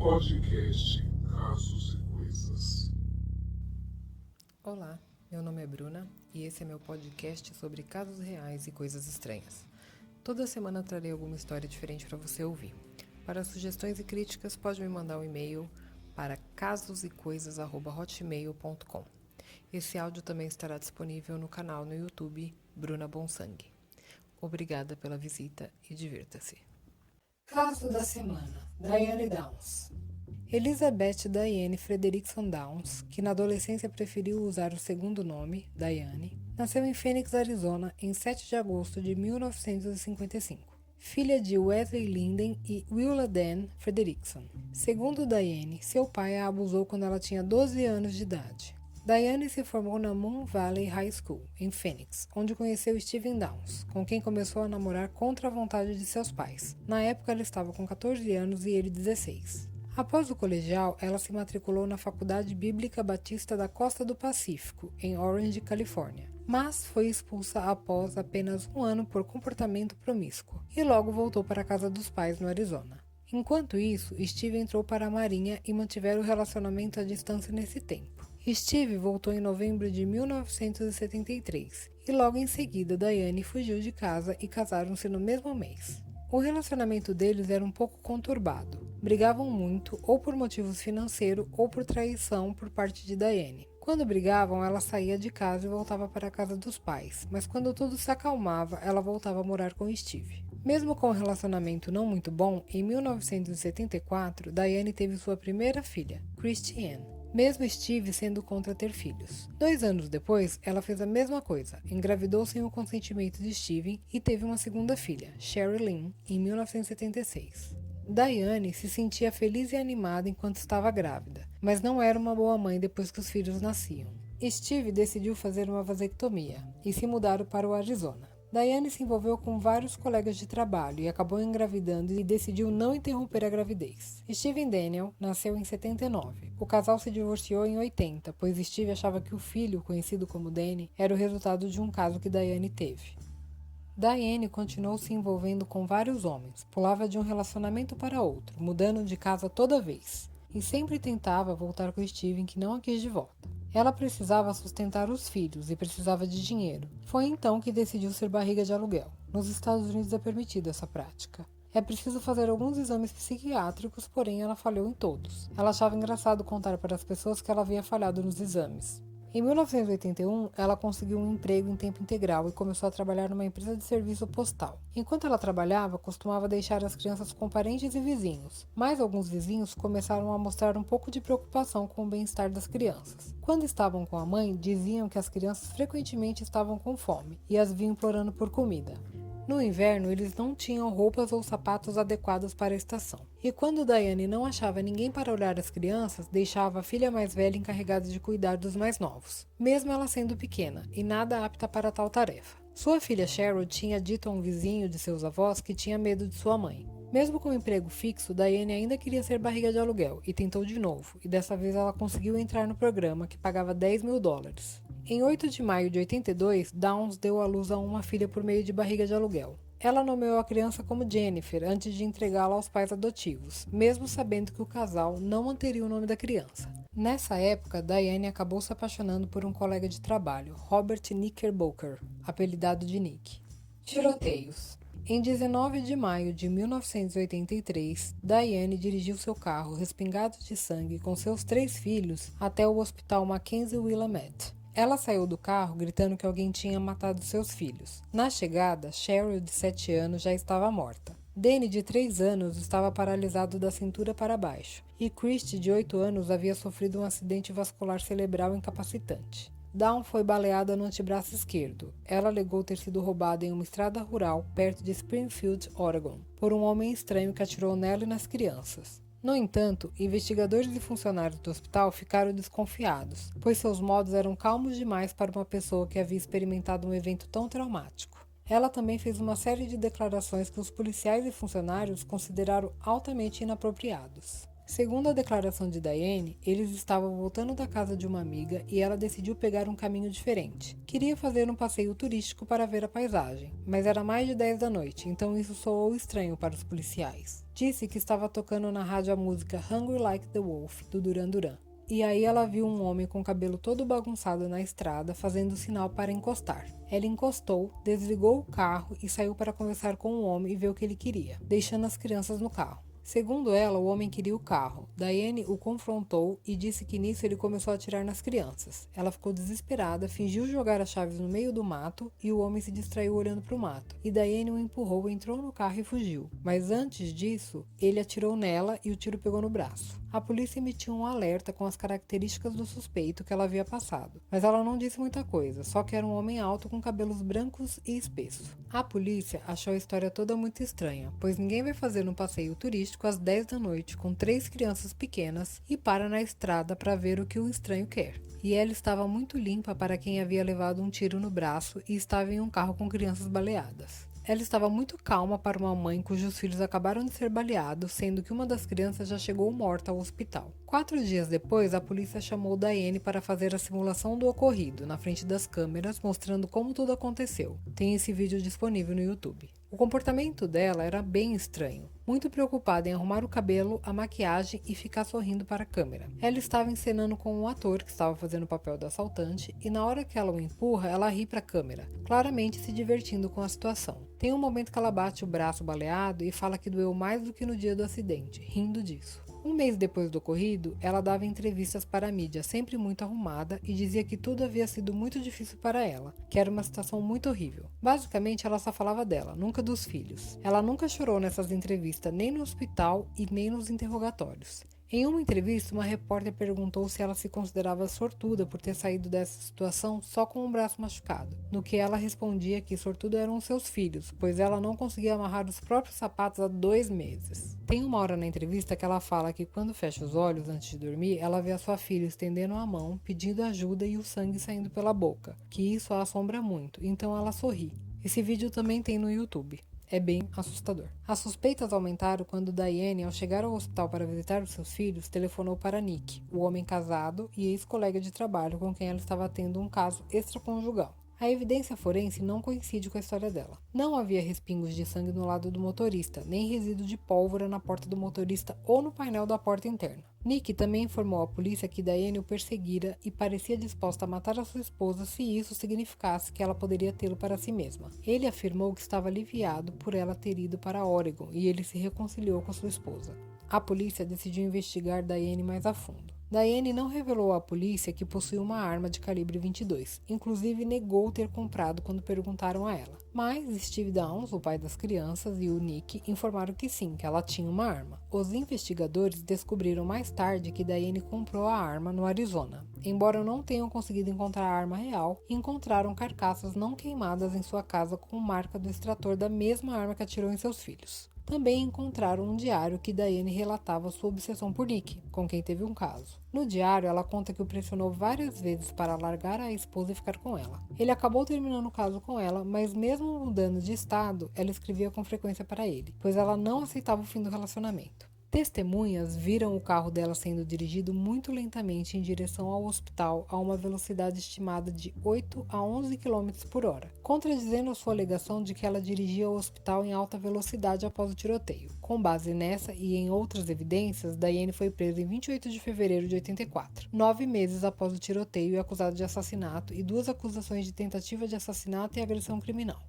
Podcast Casos e Coisas. Olá, meu nome é Bruna e esse é meu podcast sobre casos reais e coisas estranhas. Toda semana trarei alguma história diferente para você ouvir. Para sugestões e críticas, pode me mandar um e-mail para casosecoisas@hotmail.com. Esse áudio também estará disponível no canal no YouTube Bruna Bonsangue. Obrigada pela visita e divirta-se. Caso da semana: Diane Downs. Elizabeth Diane Frederickson Downs, que na adolescência preferiu usar o segundo nome, Diane, nasceu em Phoenix, Arizona, em 7 de agosto de 1955. Filha de Wesley Linden e Willa Dan Frederickson. Segundo Diane, seu pai a abusou quando ela tinha 12 anos de idade. Diane se formou na Moon Valley High School, em Phoenix, onde conheceu Steven Downs, com quem começou a namorar contra a vontade de seus pais. Na época, ela estava com 14 anos e ele 16. Após o colegial, ela se matriculou na Faculdade Bíblica Batista da Costa do Pacífico, em Orange, Califórnia, mas foi expulsa após apenas um ano por comportamento promíscuo, e logo voltou para a casa dos pais no Arizona. Enquanto isso, Steve entrou para a Marinha e mantiveram o relacionamento à distância nesse tempo. Steve voltou em novembro de 1973 e logo em seguida Diane fugiu de casa e casaram-se no mesmo mês. O relacionamento deles era um pouco conturbado. Brigavam muito, ou por motivos financeiros ou por traição por parte de Diane. Quando brigavam, ela saía de casa e voltava para a casa dos pais, mas quando tudo se acalmava, ela voltava a morar com Steve. Mesmo com um relacionamento não muito bom, em 1974, Diane teve sua primeira filha, Christiane, mesmo Steve sendo contra ter filhos. 2 anos depois, ela fez a mesma coisa, engravidou sem o consentimento de Steven e teve uma segunda filha, Sherry Lynn, em 1976. Diane se sentia feliz e animada enquanto estava grávida, mas não era uma boa mãe depois que os filhos nasciam. Steve decidiu fazer uma vasectomia e se mudaram para o Arizona. Diane se envolveu com vários colegas de trabalho e acabou engravidando e decidiu não interromper a gravidez. Steven Daniel nasceu em 79. O casal se divorciou em 80, pois Steve achava que o filho, conhecido como Danny, era o resultado de um caso que Diane teve. Diane continuou se envolvendo com vários homens, pulava de um relacionamento para outro, mudando de casa toda vez, e sempre tentava voltar com Steven, que não a quis de volta. Ela precisava sustentar os filhos e precisava de dinheiro. Foi então que decidiu ser barriga de aluguel. Nos Estados Unidos é permitida essa prática. É preciso fazer alguns exames psiquiátricos, porém ela falhou em todos. Ela achava engraçado contar para as pessoas que ela havia falhado nos exames. Em 1981, ela conseguiu um emprego em tempo integral e começou a trabalhar numa empresa de serviço postal. Enquanto ela trabalhava, costumava deixar as crianças com parentes e vizinhos, mas alguns vizinhos começaram a mostrar um pouco de preocupação com o bem-estar das crianças. Quando estavam com a mãe, diziam que as crianças frequentemente estavam com fome e as viam implorando por comida. No inverno, eles não tinham roupas ou sapatos adequados para a estação. E quando Diane não achava ninguém para olhar as crianças, deixava a filha mais velha encarregada de cuidar dos mais novos, mesmo ela sendo pequena e nada apta para tal tarefa. Sua filha Cheryl tinha dito a um vizinho de seus avós que tinha medo de sua mãe. Mesmo com um emprego fixo, Diane ainda queria ser barriga de aluguel e tentou de novo, e dessa vez ela conseguiu entrar no programa, que pagava $10.000. Em 8 de maio de 82, Downs deu à luz a uma filha por meio de barriga de aluguel. Ela nomeou a criança como Jennifer antes de entregá-la aos pais adotivos, mesmo sabendo que o casal não manteria o nome da criança. Nessa época, Diane acabou se apaixonando por um colega de trabalho, Robert Knickerbocker, apelidado de Nick. Tiroteios. Em 19 de maio de 1983, Diane dirigiu seu carro respingado de sangue com seus 3 filhos até o hospital Mackenzie Willamette. Ela saiu do carro gritando que alguém tinha matado seus filhos. Na chegada, Cheryl, de 7 anos, já estava morta. Danny, de 3 anos, estava paralisado da cintura para baixo, e Christy, de 8 anos, havia sofrido um acidente vascular cerebral incapacitante. Dawn foi baleada no antebraço esquerdo. Ela alegou ter sido roubada em uma estrada rural perto de Springfield, Oregon, por um homem estranho que atirou nela e nas crianças. No entanto, investigadores e funcionários do hospital ficaram desconfiados, pois seus modos eram calmos demais para uma pessoa que havia experimentado um evento tão traumático. Ela também fez uma série de declarações que os policiais e funcionários consideraram altamente inapropriados. Segundo a declaração de Diane, eles estavam voltando da casa de uma amiga e ela decidiu pegar um caminho diferente. Queria fazer um passeio turístico para ver a paisagem, mas era mais de 10 da noite, então isso soou estranho para os policiais. Disse que estava tocando na rádio a música Hungry Like the Wolf, do Duran Duran. E aí ela viu um homem com o cabelo todo bagunçado na estrada, fazendo sinal para encostar. Ela encostou, desligou o carro e saiu para conversar com o homem e ver o que ele queria, deixando as crianças no carro. Segundo ela, o homem queria o carro. Diane o confrontou e disse que nisso ele começou a atirar nas crianças. Ela ficou desesperada, fingiu jogar as chaves no meio do mato e o homem se distraiu olhando para o mato. E Diane o empurrou, entrou no carro e fugiu. Mas antes disso, ele atirou nela e o tiro pegou no braço. A polícia emitiu um alerta com as características do suspeito que ela havia passado, mas ela não disse muita coisa, só que era um homem alto com cabelos brancos e espessos. A polícia achou a história toda muito estranha, pois ninguém vai fazer um passeio turístico às 10 da noite com 3 crianças pequenas e para na estrada para ver o que o estranho quer. E ela estava muito limpa para quem havia levado um tiro no braço e estava em um carro com crianças baleadas. Ela estava muito calma para uma mãe cujos filhos acabaram de ser baleados, sendo que uma das crianças já chegou morta ao hospital. 4 dias depois, a polícia chamou Diane para fazer a simulação do ocorrido, na frente das câmeras, mostrando como tudo aconteceu. Tem esse vídeo disponível no YouTube. O comportamento dela era bem estranho, muito preocupada em arrumar o cabelo, a maquiagem e ficar sorrindo para a câmera. Ela estava encenando com um ator que estava fazendo o papel do assaltante e na hora que ela o empurra, ela ri para a câmera, claramente se divertindo com a situação. Tem um momento que ela bate o braço baleado e fala que doeu mais do que no dia do acidente, rindo disso. Um mês depois do ocorrido, ela dava entrevistas para a mídia, sempre muito arrumada, e dizia que tudo havia sido muito difícil para ela, que era uma situação muito horrível. Basicamente, ela só falava dela, nunca dos filhos. Ela nunca chorou nessas entrevistas, nem no hospital e nem nos interrogatórios. Em uma entrevista, uma repórter perguntou se ela se considerava sortuda por ter saído dessa situação só com o braço machucado, no que ela respondia que sortudo eram seus filhos, pois ela não conseguia amarrar os próprios sapatos há 2 meses. Tem uma hora na entrevista que ela fala que quando fecha os olhos antes de dormir, ela vê a sua filha estendendo a mão, pedindo ajuda e o sangue saindo pela boca, que isso a assombra muito, então ela sorri. Esse vídeo também tem no YouTube. É bem assustador. As suspeitas aumentaram quando Diane, ao chegar ao hospital para visitar os seus filhos, telefonou para Nick, o homem casado e ex-colega de trabalho com quem ela estava tendo um caso extraconjugal. A evidência forense não coincide com a história dela. Não havia respingos de sangue no lado do motorista, nem resíduo de pólvora na porta do motorista ou no painel da porta interna. Nick também informou à polícia que Diane o perseguira e parecia disposta a matar a sua esposa se isso significasse que ela poderia tê-lo para si mesma. Ele afirmou que estava aliviado por ela ter ido para Oregon e ele se reconciliou com sua esposa. A polícia decidiu investigar Diane mais a fundo. Diane não revelou à polícia que possuía uma arma de calibre 22, inclusive negou ter comprado quando perguntaram a ela. Mas Steve Downs, o pai das crianças, e o Nick informaram que sim, que ela tinha uma arma. Os investigadores descobriram mais tarde que Diane comprou a arma no Arizona. Embora não tenham conseguido encontrar a arma real, encontraram carcaças não queimadas em sua casa com marca do extrator da mesma arma que atirou em seus filhos. Também encontraram um diário que Diane relatava sua obsessão por Nick, com quem teve um caso. No diário, ela conta que o pressionou várias vezes para largar a esposa e ficar com ela. Ele acabou terminando o caso com ela, mas mesmo mudando de estado, ela escrevia com frequência para ele, pois ela não aceitava o fim do relacionamento. Testemunhas viram o carro dela sendo dirigido muito lentamente em direção ao hospital a uma velocidade estimada de 8 a 11 km por hora, contradizendo a sua alegação de que ela dirigia ao hospital em alta velocidade após o tiroteio. Com base nessa e em outras evidências, Diane foi presa em 28 de fevereiro de 84, 9 meses após o tiroteio e acusada de assassinato e 2 acusações de tentativa de assassinato e agressão criminal.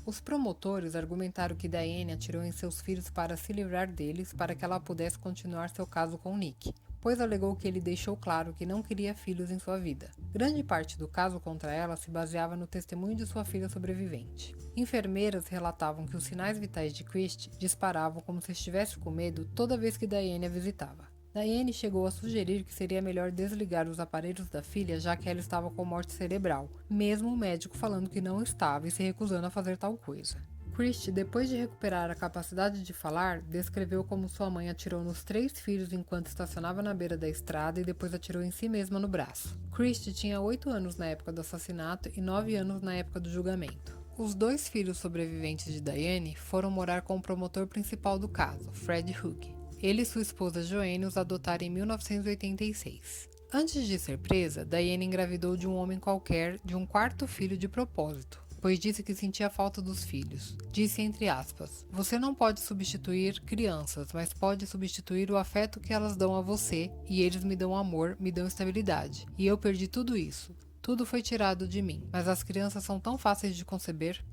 Os promotores argumentaram que Diane atirou em seus filhos para se livrar deles para que ela pudesse continuar seu caso com Nick, pois alegou que ele deixou claro que não queria filhos em sua vida. Grande parte do caso contra ela se baseava no testemunho de sua filha sobrevivente. Enfermeiras relatavam que os sinais vitais de Christie disparavam como se estivesse com medo toda vez que Diane a visitava. Diane chegou a sugerir que seria melhor desligar os aparelhos da filha, já que ela estava com morte cerebral, mesmo o médico falando que não estava e se recusando a fazer tal coisa. Christie, depois de recuperar a capacidade de falar, descreveu como sua mãe atirou nos 3 filhos enquanto estacionava na beira da estrada e depois atirou em si mesma no braço. Christie tinha 8 anos na época do assassinato e 9 anos na época do julgamento. Os 2 filhos sobreviventes de Diane foram morar com o promotor principal do caso, Fred Hugh. Ele e sua esposa Joanne os adotaram em 1986. Antes de ser presa, Diane engravidou de um homem qualquer de um quarto filho de propósito, pois disse que sentia falta dos filhos. Disse entre aspas: "Você não pode substituir crianças, mas pode substituir o afeto que elas dão a você, e eles me dão amor, me dão estabilidade. E eu perdi tudo isso. Tudo foi tirado de mim, mas as crianças são tão fáceis de conceber."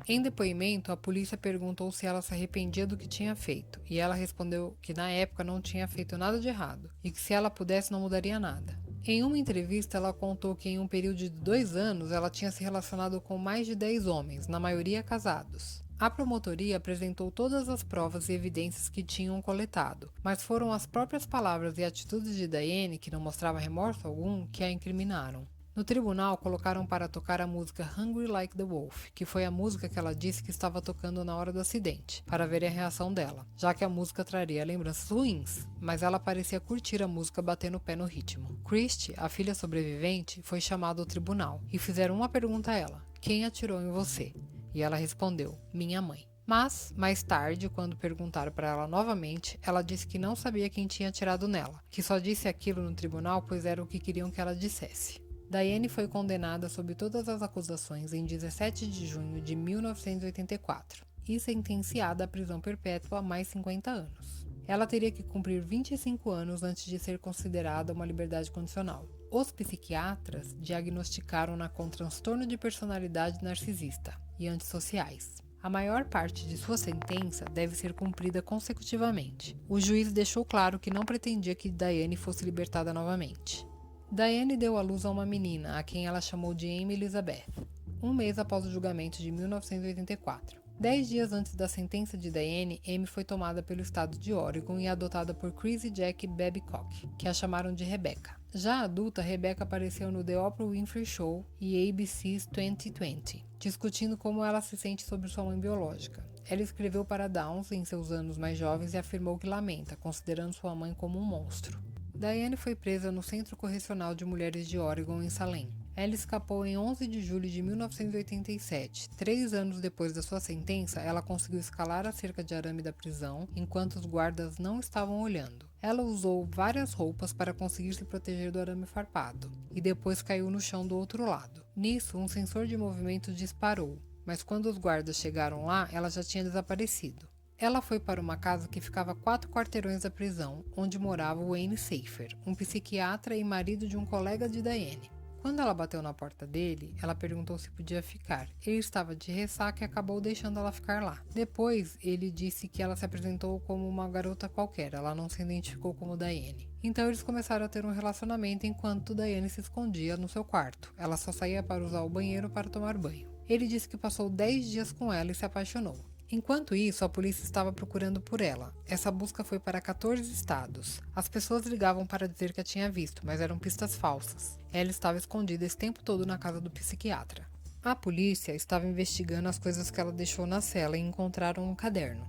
Em depoimento, a polícia perguntou se ela se arrependia do que tinha feito, e ela respondeu que na época não tinha feito nada de errado, e que se ela pudesse não mudaria nada. Em uma entrevista, ela contou que em um período de 2 anos ela tinha se relacionado com mais de 10 homens, na maioria casados. A promotoria apresentou todas as provas e evidências que tinham coletado, mas foram as próprias palavras e atitudes de Diane, que não mostrava remorso algum, que a incriminaram. No tribunal, colocaram para tocar a música Hungry Like the Wolf, que foi a música que ela disse que estava tocando na hora do acidente, para ver a reação dela, já que a música traria lembranças ruins, mas ela parecia curtir a música batendo o pé no ritmo. Christy, a filha sobrevivente, foi chamada ao tribunal e fizeram uma pergunta a ela: "Quem atirou em você?" E ela respondeu: "Minha mãe." Mas, mais tarde, quando perguntaram para ela novamente, ela disse que não sabia quem tinha atirado nela, que só disse aquilo no tribunal pois era o que queriam que ela dissesse. Diane foi condenada sob todas as acusações em 17 de junho de 1984 e sentenciada à prisão perpétua a mais 50 anos. Ela teria que cumprir 25 anos antes de ser considerada uma liberdade condicional. Os psiquiatras diagnosticaram-na com transtorno de personalidade narcisista e antissociais. A maior parte de sua sentença deve ser cumprida consecutivamente. O juiz deixou claro que não pretendia que Diane fosse libertada novamente. Diane deu à luz a uma menina, a quem ela chamou de Amy Elizabeth, um mês após o julgamento de 1984. 10 dias antes da sentença de Diane, Amy foi tomada pelo estado de Oregon e adotada por Chris e Jack Babcock, que a chamaram de Rebecca. Já adulta, Rebecca apareceu no The Oprah Winfrey Show e ABC's 2020, discutindo como ela se sente sobre sua mãe biológica. Ela escreveu para Downs em seus anos mais jovens e afirmou que lamenta, considerando sua mãe como um monstro. Diane foi presa no Centro Correcional de Mulheres de Oregon, em Salem. Ela escapou em 11 de julho de 1987. 3 anos depois da sua sentença, ela conseguiu escalar a cerca de arame da prisão enquanto os guardas não estavam olhando. Ela usou várias roupas para conseguir se proteger do arame farpado e depois caiu no chão do outro lado. Nisso, um sensor de movimento disparou, mas quando os guardas chegaram lá, ela já tinha desaparecido. Ela foi para uma casa que ficava a 4 quarteirões da prisão, onde morava Wayne Schaefer, um psiquiatra e marido de um colega de Diane. Quando ela bateu na porta dele, ela perguntou se podia ficar. Ele estava de ressaca e acabou deixando ela ficar lá. Depois, ele disse que ela se apresentou como uma garota qualquer, ela não se identificou como Diane. Então eles começaram a ter um relacionamento enquanto Diane se escondia no seu quarto. Ela só saía para usar o banheiro para tomar banho. Ele disse que passou 10 dias com ela e se apaixonou. Enquanto isso, a polícia estava procurando por ela. Essa busca foi para 14 estados. As pessoas ligavam para dizer que a tinha visto, mas eram pistas falsas. Ela estava escondida esse tempo todo na casa do psiquiatra. A polícia estava investigando as coisas que ela deixou na cela e encontraram um caderno.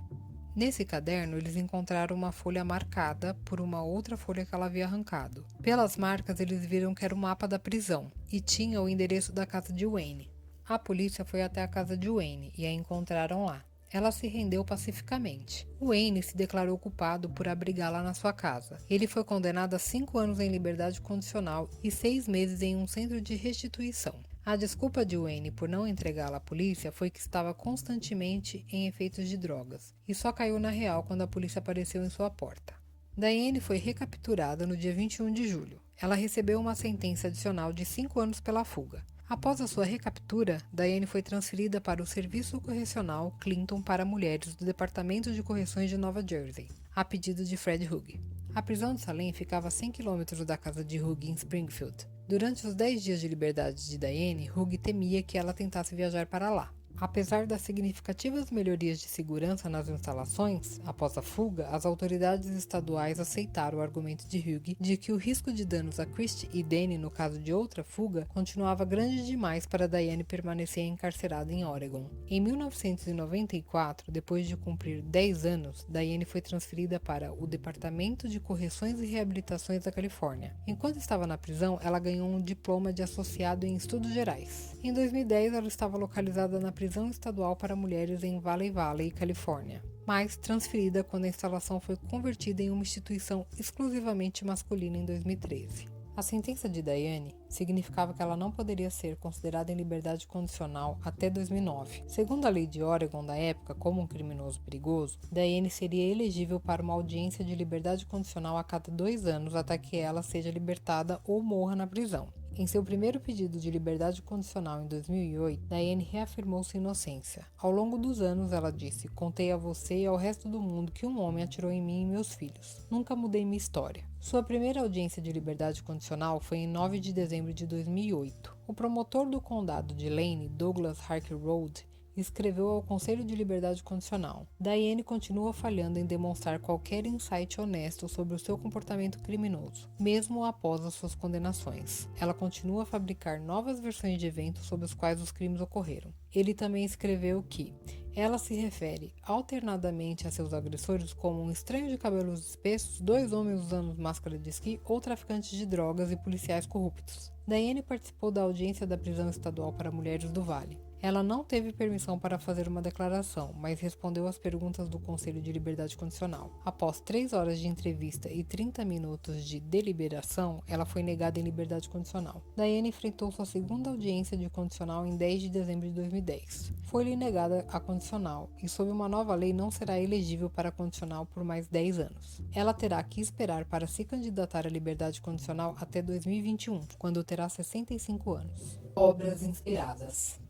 Nesse caderno, eles encontraram uma folha marcada por uma outra folha que ela havia arrancado. Pelas marcas, eles viram que era o mapa da prisão e tinha o endereço da casa de Wayne. A polícia foi até a casa de Wayne e a encontraram lá. Ela se rendeu pacificamente. Wayne se declarou culpado por abrigá-la na sua casa. Ele foi condenado a 5 anos em liberdade condicional e 6 meses em um centro de restituição. A desculpa de Wayne por não entregá-la à polícia foi que estava constantemente em efeitos de drogas e só caiu na real quando a polícia apareceu em sua porta. Diane foi recapturada no dia 21 de julho. Ela recebeu uma sentença adicional de 5 anos pela fuga. Após a sua recaptura, Diane foi transferida para o Serviço Correcional Clinton para Mulheres do Departamento de Correções de Nova Jersey, a pedido de Fred Hugh. A prisão de Salem ficava a 100 km da casa de Hugh em Springfield. Durante os 10 dias de liberdade de Diane, Hugh temia que ela tentasse viajar para lá. Apesar das significativas melhorias de segurança nas instalações, após a fuga, as autoridades estaduais aceitaram o argumento de Hugh de que o risco de danos a Christy e Danny no caso de outra fuga continuava grande demais para Diane permanecer encarcerada em Oregon. Em 1994, depois de cumprir 10 anos, Diane foi transferida para o Departamento de Correções e Reabilitações da Califórnia. Enquanto estava na prisão, ela ganhou um diploma de associado em estudos gerais. Em 2010, ela estava localizada na prisão estadual para mulheres em Valley Valley, Califórnia. mas transferida quando a instalação foi convertida em uma instituição exclusivamente masculina em 2013. A sentença de Diane significava que ela não poderia ser considerada em liberdade condicional até 2009. Segundo a lei de Oregon da época, como um criminoso perigoso, Diane seria elegível para uma audiência de liberdade condicional a cada 2 anos até que ela seja libertada ou morra na prisão. Em seu primeiro pedido de liberdade condicional em 2008, Diane reafirmou sua inocência. Ao longo dos anos, ela disse: "Contei a você e ao resto do mundo que um homem atirou em mim e meus filhos. Nunca mudei minha história." Sua primeira audiência de liberdade condicional foi em 9 de dezembro de 2008. O promotor do condado de Lane, Douglas Harker Road, escreveu ao Conselho de Liberdade Condicional: "Diane continua falhando em demonstrar qualquer insight honesto sobre o seu comportamento criminoso, mesmo após as suas condenações. Ela continua a fabricar novas versões de eventos sobre os quais os crimes ocorreram." Ele também escreveu que ela se refere alternadamente a seus agressores como um estranho de cabelos espessos, 2 homens usando máscara de esqui ou traficantes de drogas e policiais corruptos. Diane participou da audiência da prisão estadual para mulheres do Vale. Ela não teve permissão para fazer uma declaração, mas respondeu às perguntas do Conselho de Liberdade Condicional. Após 3 horas de entrevista e 30 minutos de deliberação, ela foi negada em liberdade condicional. Diane enfrentou sua segunda audiência de condicional em 10 de dezembro de 2010. Foi-lhe negada a condicional e, sob uma nova lei, não será elegível para condicional por mais 10 anos. Ela terá que esperar para se candidatar à liberdade condicional até 2021, quando terá 65 anos. Obras inspiradas.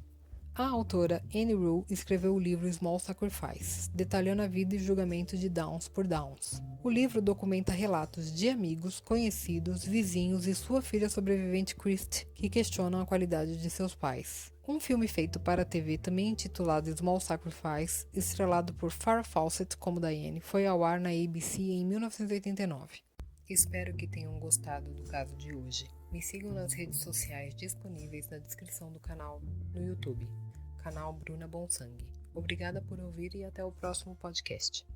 A autora Anne Rule escreveu o livro Small Sacrifices, detalhando a vida e julgamento de Downs por Downs. O livro documenta relatos de amigos, conhecidos, vizinhos e sua filha sobrevivente Christy, que questionam a qualidade de seus pais. Um filme feito para a TV, também intitulado Small Sacrifice, estrelado por Farrah Fawcett como Diane, foi ao ar na ABC em 1989. Espero que tenham gostado do caso de hoje. Me sigam nas redes sociais disponíveis na descrição do canal no YouTube, canal Bruna Bonsangue. Obrigada por ouvir e até o próximo podcast.